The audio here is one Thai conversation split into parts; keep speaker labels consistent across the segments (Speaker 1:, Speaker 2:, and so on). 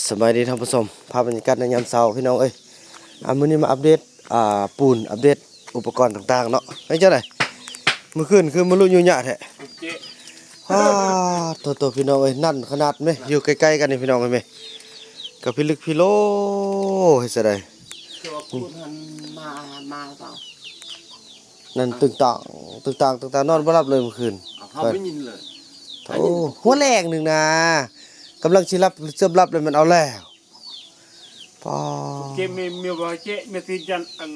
Speaker 1: สบายดีท่านผู้ชมภาพบรรยากาศในยามเช้าพี่น้องเอ้ยมื้อนี้มาอัปเดตปูนอัปเดตอุปกรณ์ต่างๆเนาะให้เจ้าไหนเมื่อคืนคือมาลุยุ่งยากแท้ตัวพี่น้องเอ้ยนั่นขนาดไหมอยู่ใกล้ๆกันนี่พี่น้องเอ้ยไหมกับพี่ลึกพี่โลให้เสียดาย
Speaker 2: พูดมันมาเปล่า
Speaker 1: นั่นตึงต่างนอนบ่หลับเลยเมื่อคืน
Speaker 2: เขาไม่ยินเลย
Speaker 1: โอ้หัวแรงหนึ่งนะกำลังชิรับเสื่อมรับเลยมันเอาแล้วพอ
Speaker 3: เจมีว่าเจมีสิจันอัน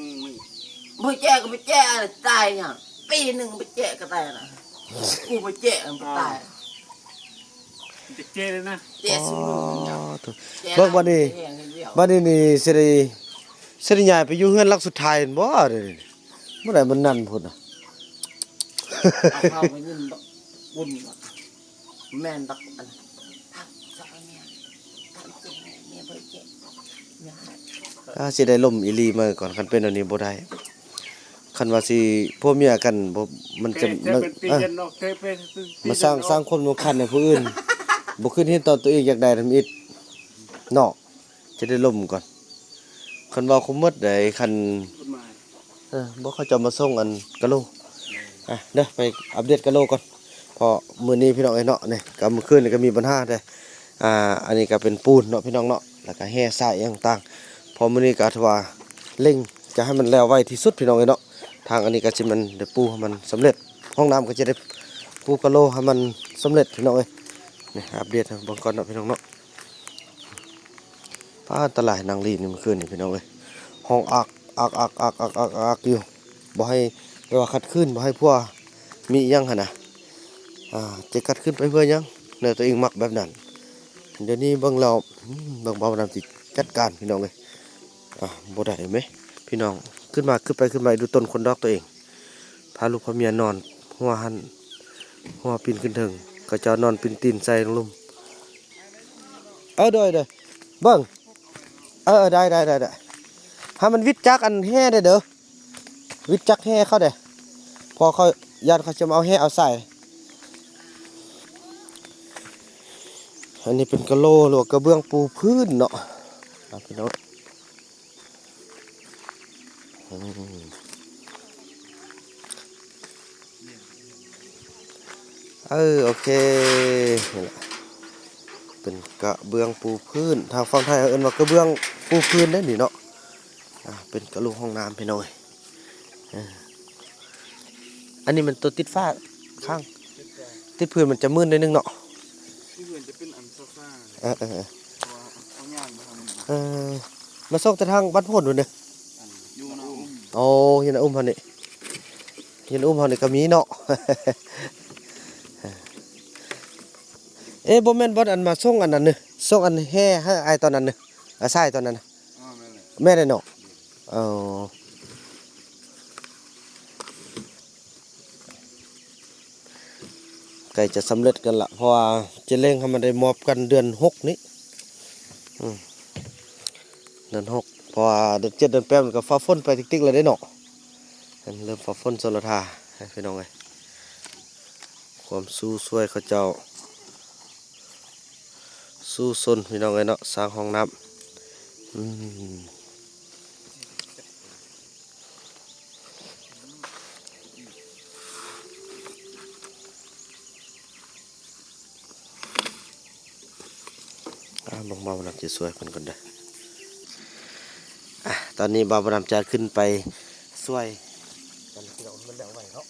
Speaker 2: ไม่แจ้ก็ไม่แจ้ตายเนี่ยปีหนึ่งไม่แจ้ก็ตายนะกูไม่แจ้ก็ตาย
Speaker 3: เจเลยนะ
Speaker 2: แจ้สุด
Speaker 1: เบิ่งวันนี้นี่สิได้ย้ายไปอยู่เฮือนหลักสุดท้ายบ่เด้เมื่อไหร่มันนั่นพุ่นน่ะ
Speaker 2: เขาไปยินบุญแม่นตักอันทักสักเนี่ยทำจริงเนี่ยไม่แจ้
Speaker 1: สิได้ล่มอีหลีมาก่อนคันเป็นอันนี้บ่ได้คันว่าสิพ่อเมียกันบ่มันจะมาสร้างคนบ่คันให้ผู้อื่นบ่ขึ้นเห็นตอนตัวเองอยากได้ทำอิฐเนาะจะได้ล่มก่อนคันว่าคุมหมดได้คันบ่เขาจะมาส่งอันกะโลเด้อไปอัปเดตกะโลก่อนพอมื้อนี้พี่น้องเอ้ยเนาะนี่ก็เมื่อคืนนี่ก็มีปัญหาแต่อันนี้ก็เป็นปูนเนาะพี่น้องเนาะแล้วก็แห่ทรายต่างๆพอมื้อนี้ก็ถือว่าเร่งจะให้มันแล้วไวที่สุดพี่น้องเอ้ยเนาะทางอันนี้ก็สิมันได้ปูให้มันสำเร็จห้องน้ำก็จะได้ปูกะโลให้มันสำเร็จพี่น้องเอ้ยนี่อัปเดตเบิ่งก่อนเนาะพี่น้องเนาะตลาดนางลีนี่เมื่อคืนนี่พี่น้องเอ้ยห้องอักอยู่บ่ให้เรียกว่าคัดขึ้นบ่ให้พวกมีอีหยังหั่นน่ะจะคัดขึ้นไปเพื่อหยังเนี่ยตัวเองมักแบบนั้นเดี๋ยวนี้เบิ่งเราเบิ่งเบาน้ำสิจัดการพี่น้องเอ้ยบ่ได้ไหมพี่น้องขึ้นไปดูต้นคนดอกตัวเองพาลูกพาเมียนอนหัวปีนขึ้นถึงก็จะนอนปีนตีนใส่ลงลุ่มเด้อเบิ่งได้ถ้ามันวิดจักอันแห่ได้เด้อวิดจักแห่เข้าได้พอเขาญาติเขาจะมาเอาแห่เอาใส่อันนี้เป็นกะโหลหรือว่ากระเบื้องปูพื้นเนาะพี่น้องโอเคนี่แหละเป็นกระเบื้องปูพื้นทางฝั่งไทยเอิ้นว่ากระเบื้องปูพื้นได้นี่เนาะเป็นกระโหลห้องน้ำพี่น้อยอันนี้มันตัวติดฝ้าข้างติดพื้นมันจะมืดนิดนึงเนาะ
Speaker 3: ที่อื่นจะเป็นอันโซฟาเอาย่างมาท
Speaker 1: ำมาส่งแต่ทางบ้านพ่นดูเนี่ย
Speaker 3: ยูนาอุ้ม
Speaker 1: โอ้ยนาอุ้มเขานี่ยนาอุ้มเขานี่ก็มีเนาะบ่แม่นบ่อันมาส่งอันนั้นเนอะส่งอันแห่ให้ไอตอนนั้นเนอะใช่ตอนนั้นแม่ได้เนาะใกล้จะสำเร็จกันละเพราะว่าจะเร่งให้มันได้มอบกันเดือน6นี้เดือน6เพราะว่าเดือน7เดือน8มันก็ฟ้าฝนไปติ๊กๆเลยได้เนาะเริ่มฟ้าฝนโซลาธาให้พี่น้องเลยความสู้ช่วยเขาเจ้าสู้ซนพี่น้องเลยเนาะสร้างห้องน้ำบ่าวน้ำจะสวยเพิ่นก่อนเด้อตอนนี้บ่าวน้ำจะขึ้นไปสวยกันพี่น้องมันเดาไว้เนาะ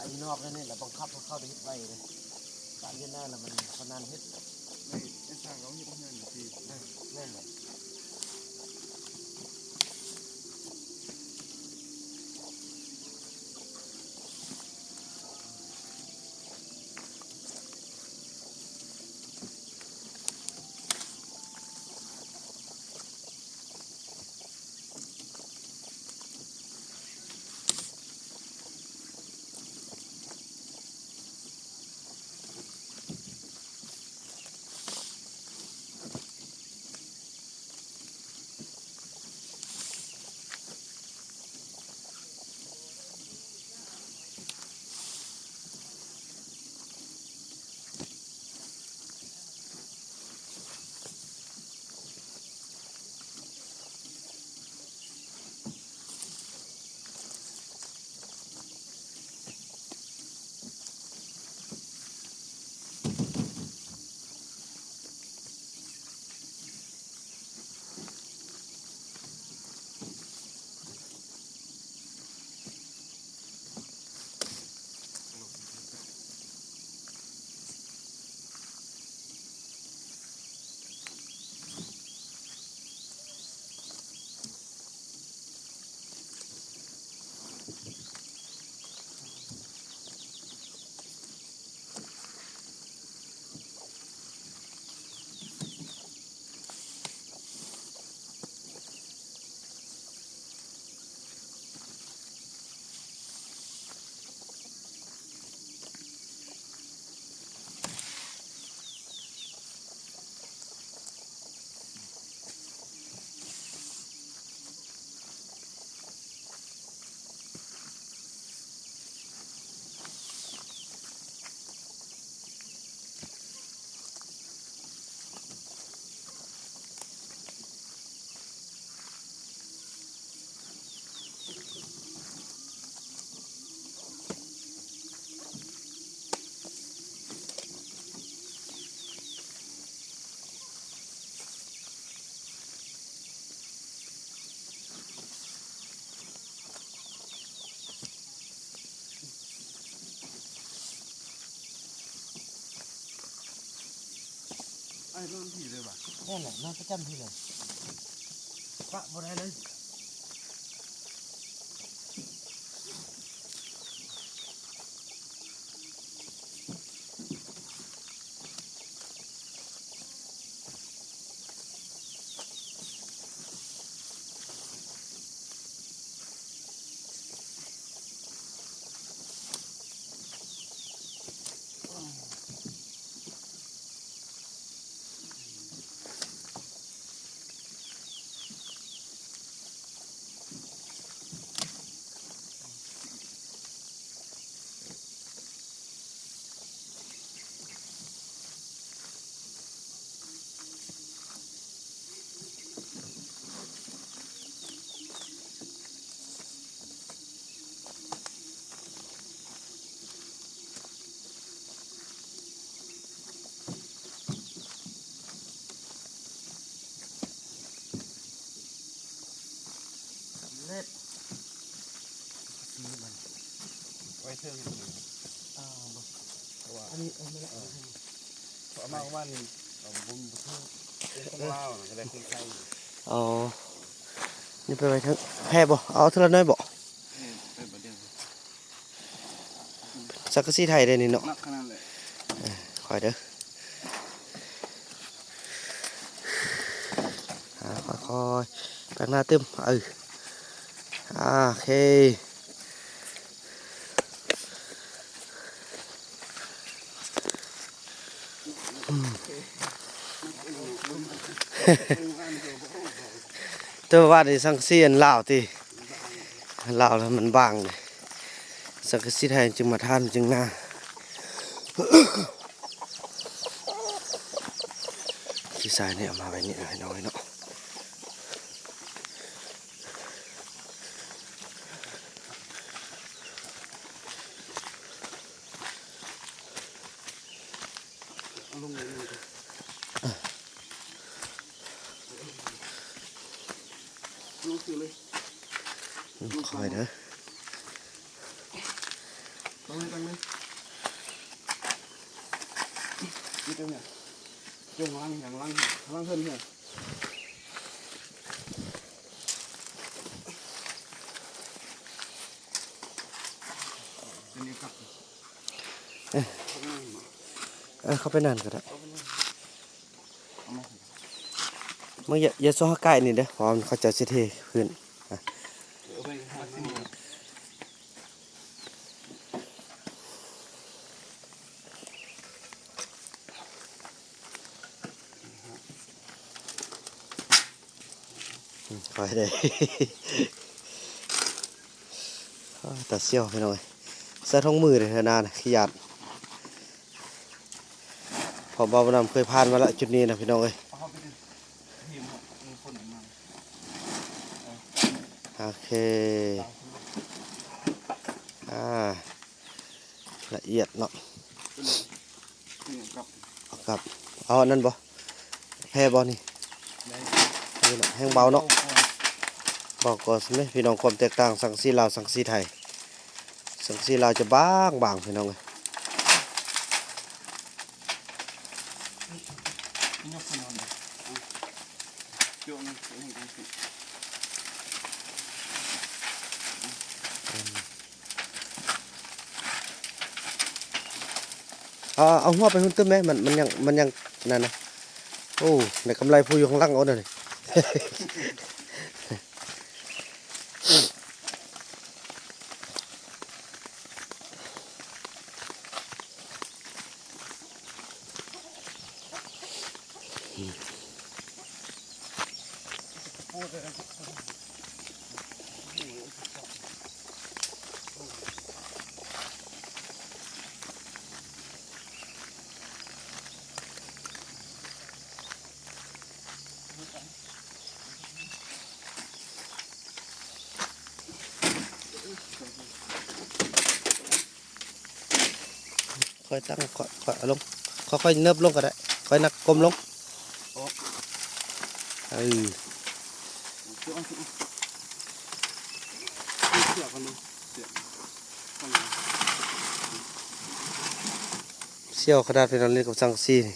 Speaker 1: อยู่นอกนั่นนี่แหละบังคับให้เข้าไปเฮ็ดไว้เลยกะอยู่หน้าน่ะมันพนันเฮ็ด
Speaker 3: ไอ้สร้างเขาเฮ็ดเงินอยู่ที่
Speaker 1: แม่นแหละ
Speaker 3: ไอ้โดนผีเลยว่ะ
Speaker 1: แม่นแหละนอนประจำที่เลยปะบ่ได้เลยเล็ดสีมัน
Speaker 3: ไว้เทิง
Speaker 1: บ่
Speaker 3: เพราะว่า
Speaker 1: อันนี้ไม่ได้เอาไป
Speaker 3: เอามาว่านี่เอาบุญบุญเทิงเป็นต้องเล่าน่ะก็ได้เคยใช้อยู่
Speaker 1: อ๋อนี่ไปไว้ทั้งแพร่บ่เอาเท่าน้อยบ่
Speaker 3: นี่เป็นประเด็น
Speaker 1: สักกะสีไทยได้นี่เนาะ
Speaker 3: นักขนาดเลย
Speaker 1: คอยเด้อค่อยๆตั้งหน้าตึมโอเคตัวว่านี่สังเสียนลาวติลาวแล้วมันบางเลยสังกะสีไทยจึงมาทานจึงหน้าขี้ทรายเนี่ยเอามาไว้นี่หน่อยน้อยเนาะ
Speaker 3: เอาลงเลยลงคือเลย
Speaker 1: คอยเด้อ
Speaker 3: ก็ เลยตั้งเลยนี่ตรงเนี้ยจงลังอย่างลังลังเพิ่นเนี่ยเป็นนี่ครับ
Speaker 1: เข้าไปนั่นก็ได้มึงอย่าซ้อใกล้นี่เด้อเพราะมันเขาจะสิเทขึ้นคอยได้ แต่เซี่ยวไปหน่อยใส่ท้องมือเลยเถอะนานขี้หยาดพอบ่าวนำเคยผ่านมาแล้วจุดนี้นะพี่น้องเอ้ย
Speaker 3: เอาไปดิทีมคนมา
Speaker 1: โอเคละเอียดเนาะ
Speaker 3: นี่กับ
Speaker 1: เอากลับเอาอันนั้นบ่แพ้บ่นี่นี่เนาะแห้งเบาเนาะบอกก่อนสิพี่น้องความแตกต่างสังสีลาวสังสีไทยสังสีลาวจะบางพี่น้องเอ้ย
Speaker 3: ยกขึ้นนอนโยนนี่กันสิ
Speaker 1: เอาหัวไปหุ่นตึ้มไหมมันยังนั่นนะโอ้ในกำไรผู้อยู่ข้างล่างเอาหน่อย ค่อยตั้งค่อยเอาลงค่อยๆเนิบลงก็ได้ค่อยนักก้มลง
Speaker 3: โยนสิเสียกันเลยเสีย
Speaker 1: เชี่ยวขนาดเป็นอันเล่นกับสังซีนี่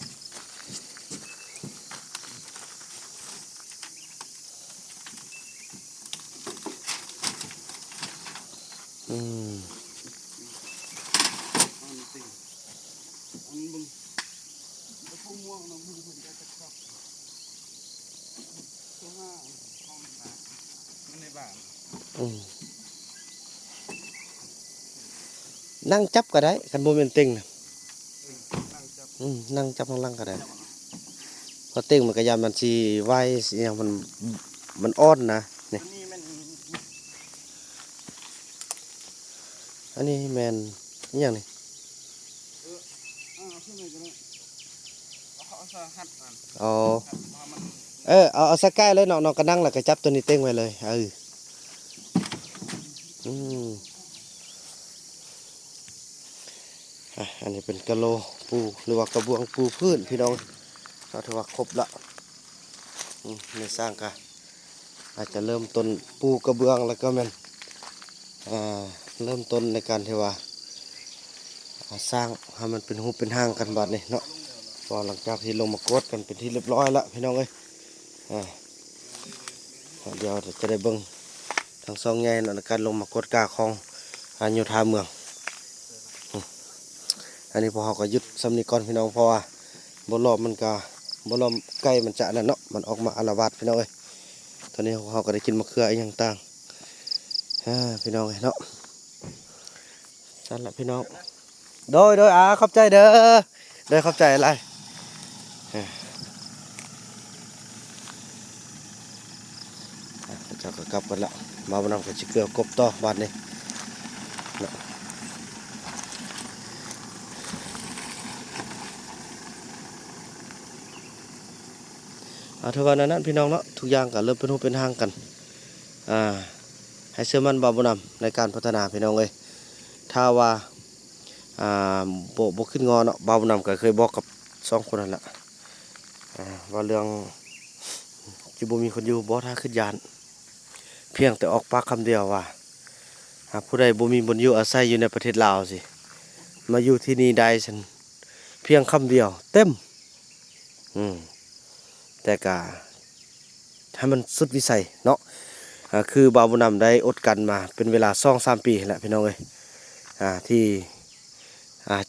Speaker 1: อืม
Speaker 3: อันติอันบึงแล้วพวกม่วงน้ำมึงคนจะครับตัวห้าห้องสามมันในบ้าน
Speaker 1: อืมนั่งจับก็ได้คันโมเมนเต็งนะ
Speaker 3: นั่งจับ
Speaker 1: นั่งจับข้างล่างก็ได้เพราะเต็งมันกระยานมันสีไว้สิอย่างมันอ่อนนะนี่
Speaker 3: อันนี้มัน
Speaker 1: อันนี้แมนอหย่างนี้
Speaker 3: ขึ้นเลยกันเลยเอาสาหัดมัน
Speaker 1: เอา
Speaker 3: มัน
Speaker 1: เอาสักใกล้เลยเนาะก็นั่งแล้วก็จับตัวนี้เต็งไว้เลยอืมอันนี้เป็นกะโหลปูหรือว่ากระบวงปูพื้นพี่น้องเราถือว่าครบละในสร้างกันอาจจะเริ่มต้นปูกระเบื้องแล้วก็แมันเริ่มต้นในการที่ว่าสร้างให้มันเป็นหูเป็นห้างกันบัดนี้เนาะพอหลังจากที่ลงมากดกันเป็นที่เรียบร้อยละพี่น้องเอ้ยเดี๋ยวจะได้เบิ่งทั้งสองแง่เนาะในการลงมากดกาของโยธาเมืองอันนี้พอเขาก็ยึดสำนีก่อนพี่น้องเพราะว่าบนรอบมันก็บนรอบใกล้มันจะนั่นเนาะมันออกมาอาละวาดพี่น้องเอ้ยตอนนี้เขาก็ได้กินมะเขืออีกอย่างต่างพี่น้องเอ้ยเนาะสั่นละพี่น้องโดยขอบใจเด้อขอบใจอะไรเจ้าก็กลับกันละมาบนน้ำกับชิเกลือกบต่อบ้านนี้เท่านั้นพี่น้องเนาะทุกอย่างก็เริ่มเป็นหูเป็นห้างกันให้เชื่อมั่นบ่นำในการพัฒนาพี่น้องเลยถ้าว่าบ่ขึ้นงอเนาะบ่นำก็เคยบอกกับ2 คนนั่นแหละว่าเรื่องจิบ่มีคนอยู่บ่ถ้าขึ้นยานเพียงแต่ออกปากคำเดียวว่าหากผู้ใดบ่มีบนอยู่อาศัยอยู่ในประเทศลาวสิ มาอยู่ที่นี่ได้ฉันเพียงคำเดียวเต็มแต่กะให้มันสุดวิสัยเนาะคือบาวบุญนำได้อดกันมาเป็นเวลา2-3 ปีแหละพี่น้องเอ้ยที่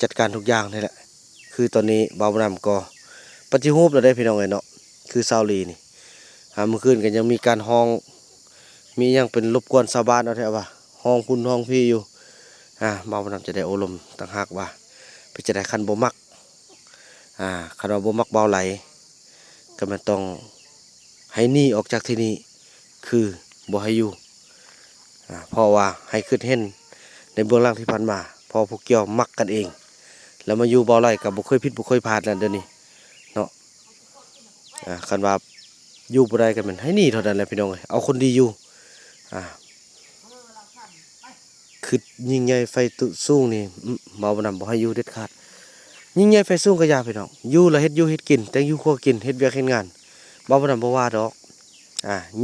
Speaker 1: จัดการทุกอย่างนี่แหละคือตอนนี้บาวบุญนำก็ปฏิรูปเราได้พี่น้องเอ้ยเนาะคือซาวลีนี่เมื่อคืนกันยังมีการห้องมียังเป็นรบกวนชาวบ้านเอาแท้ว่าห้องคุณห้องพี่อยู่บาวบุญนำจะได้อบรมต่างหากว่าไปจะได้คันบ่มักคันว่าบ่มักเบาไหลก็มันต้องให้หนีออกจากที่นี่คือบ่ให้อยู่เพราะว่าให้คิดเห็นในเบื้องหลังที่ผ่านมาพอพวกเกี่ยวมักกันเองแล้วมาอยู่เบาไหลกับบ่เคยผิดบ่เคยพลาดแล้วเดี๋ยวนี้เนาะคันว่าอยู่บ่ได้กันมันให้หนีเท่านั้นแหละพี่น้องเอ้ยเอาคนดีอยู่คือยิ่งใหญ่ไฟตุสูงนี่เบาบ่นำบ่ให้อยู่เด็ดขาดยิ่งใหญ่ไฟสูงก็อย่าพี่น้องอยู่แล้วเฮ็ดอยู่เฮ็ดกินแต่อยู่ครัวกินเฮ็ดเวียกเฮ็ดงานบ่บ่นำบ่ว่าดอก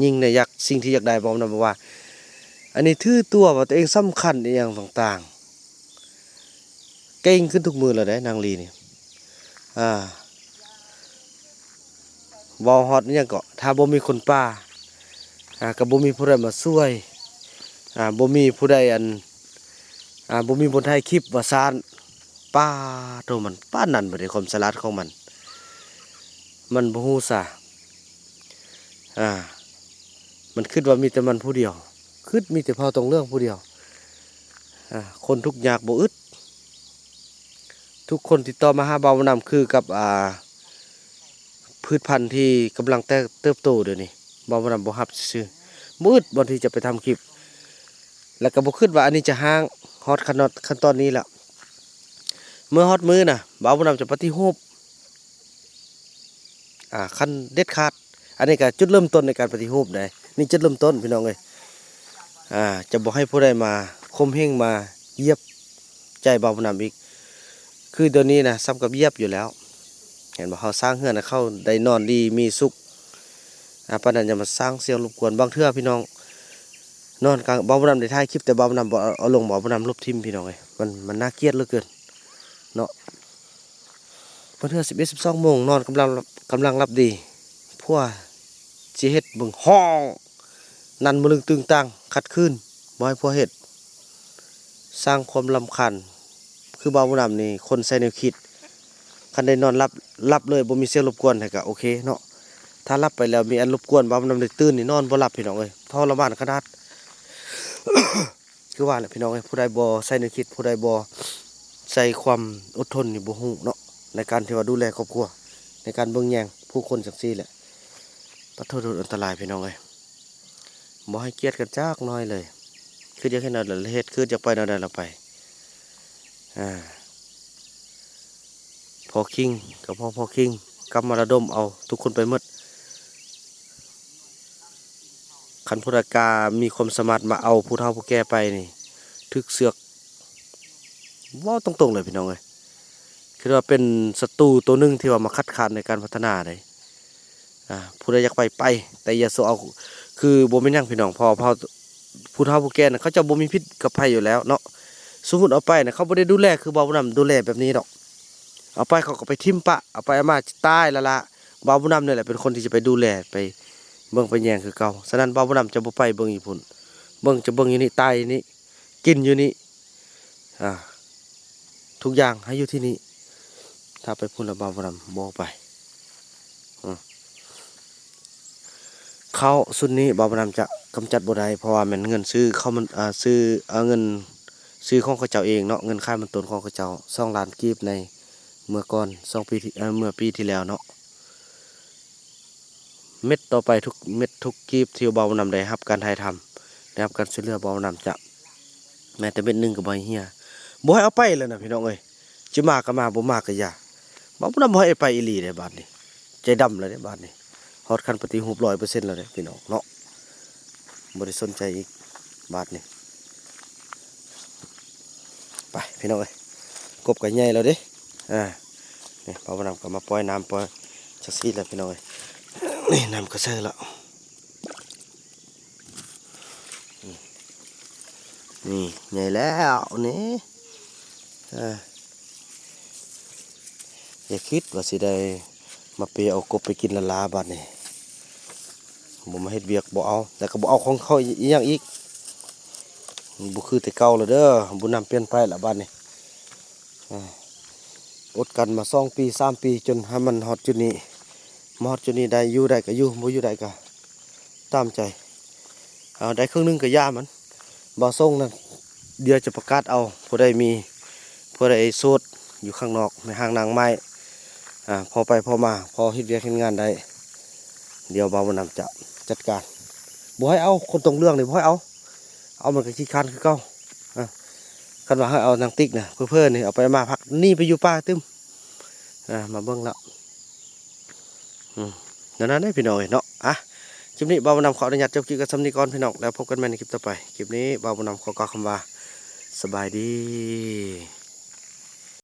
Speaker 1: ยิ่งในอยากสิ่งที่อยากได้บ่นำบ่ว่าอันนี้ถือตัวว่าตัวเองสำคัญอีหยังต่างๆเก่งขึ้นทุกมื้อแล้วได้นางลีนี่บ่ฮอดอิหยังก็ถ้าบ่มีคนป่าก็บ่มีผู้ใดมาช่วยบ่มีผู้ใดบ่มีบนไทยคลิปว่าซ่านป้าโตมันป้านนั่นบ่ได้ความฉลาดของมันบ่ฮู้ซะมันคิดว่ามีแต่มันผู้เดียวคิดมีแต่เผาตรงเรื่องผู้เดียวคนทุกยากบ่อึดทุกคนติดต่อมาหาบ่าวนำคือกับพืชพันธุ์ที่กำลังเติบโตเดี๋ยวนี้บ่าวนำบ่รับซื่อบ่อึดบ่ที่จะไปทำคลิปแล้วก็บ่คิดว่าอันนี้จะห่างฮอดขั้นตอนนี้แล้วเมื่อฮอดมื้อน่ะบ่าวนำจะปฏิรูปขั้นเด็ดขาดอันนี้ก็จุดเริ่มต้นในการปฏิรูปได้นี่จุดเริ่มต้นพี่น้องเอ้ยจะบ่ให้ผู้ใดมาคมเหงมาเหยียบใจบ่าวนำอีกคือตัวนี้นะซ้ำกับเหยียบอยู่แล้วเห็นบ่เขาสร้างเฮือนเขาได้นอนดีมีสุขปานนั้นจะมาสร้างเสียงรบกวนบางเทื่อพี่น้องนอนกลางบ่าวนำได้ถ่ายคลิปแต่บ่าวนำบ่เอาลงบ่าวนำลบทิ่มพี่น้องเอ้ยมันน่าเกลียดเหลือเกินเนาะบางเทื่อ11-12 โมงนอนกำลังรับดีพวกสิเฮ็ดเบิ่งห้องนั่นบ่ลึงตึงตังขัดคืนบ่ให้พวกเฮ็ดสร้างความรำคาญคือบ่าวนำนี่คนใส่แนวคิดคันได้นอนรับเลยบ่มีเสียงรบกวนให้ก็โอเคเนาะถ้ารับไปแล้วมีอันรบกวนบ่าวนำได้ตื่นนี่นอนบ่หลับพี่น้องเอ้ยทรมานขนาด คือว่าแหละพี่น้องเอ้ยผู้ใดบ่ใส่แนวคิดผู้ใดบ่ใส่ความอดทนนี่บ่ฮู้เนาะในการที่ว่าดูแลครอบครัวในการเบิ่งแยงผู้คนจังซี่แหละปะโทษอันตรายพี่น้องเอ้ยบ่ให้เกียรติกันจักน้อยเลยคือจะแค่นั้นละเฮ็ดคือจะไปแนวใดละไปพอคิงกับพอคิงกำมาระดมเอาทุกคนไปหมดคันผู้ใดกล้ามีความสามารถมาเอาผู้เฒ่าผู้แก่ไปนี่ทึกเสือกเว้าตรงๆเลยพี่น้องเอ้ยคือว่าเป็นศัตรูตัวหนึงที่ว่ามาคัดค้านในการพัฒนาได้ผู้ใดอยากไปแต่อย่าโซเอาคือบ่แม่นหยังพี่น้องพอผู้เฒ่าผู้แก่น่ะเขาจะบ่มีพิษกับภัยอยู่แล้วเนาะสมมุติเอาไปน่ะเขาบ่ได้ดูแลคือบ่าวนำดูแลแบบนี้ดอกเอาไปเขาก็ไปทิ่มปะเอาไปเอามาตายแล้วล่ะบ่าวบุญนำนี่แหละเป็นคนที่จะไปดูแลไปเบิ่งไปแยงคือเก่าฉะนั้นบ่าวบุญนำจะบ่ไปเบิ่งญี่ปุ่นเบิ่งอยู่นี่ตายอยู่นี่กินอยู่นี่ทุกอย่างให้อยู่ที่นี่ถ้าไปพุ่นแล้วบ่าวบุญนำบ่ไปเขาสุดนี้บ่าวบุญนำจะกำจัดบ่ได้เพราะว่ามันเงินซื้อเขามันซื้อเงินซื้อของเขาเจ้าเองเนาะเงินค่ามันต้นของเขาเจ้า2 ล้านกีบในเมื่อก่อน2 ปีเมื่อปีที่แล้วเนาะเม็ดต่อไปทุกเม็ดทุกกีบที่บ่าวนำได้รับการถ่ายทำได้รับการช่วยเหลือบ่าวนำจะแม้แต่เม็ดหนึงก็บ่ให้เฮียบ่ให้เอาไปเลยนะพี่น้องเอ้ยสิมาก็มาบ่มาก็อย่าบ่าวนำบ่ให้ไปอีหลีได้บาดนี้ใจดำเลยได้บาดนี้ฮอดคันปฏิรูป 100% แล้วเด้พี่น้องเนาะบ่ได้สนใจอีกบาดนี้ไปพี่น้องเอ้ยกบก็ใหญ่แล้วเด้นี่บ่าวนำก็มาปล่อยน้ำปล่อยจักซี่แล้วพี่น้องเอ้ยนี่น้ำก็ใส่แล้วนี่ใหญ่แล้วนี่ อย่าคิดว่าสิได้มาเปเอากบไปกินละลาบัดนี่บ่มาเฮ็ดเวียกบ่เอาแต่ก็บ่เอาของเขาอีหยังอีกบ่คือแต่เก่าแล้วเด้อบุญนำเปลี่ยนไปละบัดนี่อดกันมา2 ปี3 ปีจนให้มันฮอดจุดนี้มาฮอดจุดนี้ได้อยู่ได้ก็อยู่บ่อยู่ได้ก็ตามใจเอาได้ครึ่งหนึงก็ย่ามันบ่ส่งนั่นเดี๋ยวจะประกาศเอาผู้ใดมีผู้ใดโสดอยู่ข้างนอกในห้างนางไม้พอไปพอมาพอเฮ็ดเวียกเฮ็ดงานได้เดี๋ยวบ่าวนนำจะจัดการบ่ให้เอาคนตรงเรื่องนี่บ่ให้เอามันก็ขี้คันคือเก่าคันว่าให้เอานางติ๊กน่ะเพิ่นๆนี่เอาไปมาพักนี่ไปอยู่ป่าตึมมาเบิ่งแล้วนั่นน่ะพี่น้องเนาะคลิปนี้บ่าวนำขออนุญาตจบคลิปกับซ้ำนี้ก่อนพี่น้องแล้วพบกันใหม่ในคลิปต่อไปคลิปนี้บ่าวนำขอกล่าวคำว่าสบายดี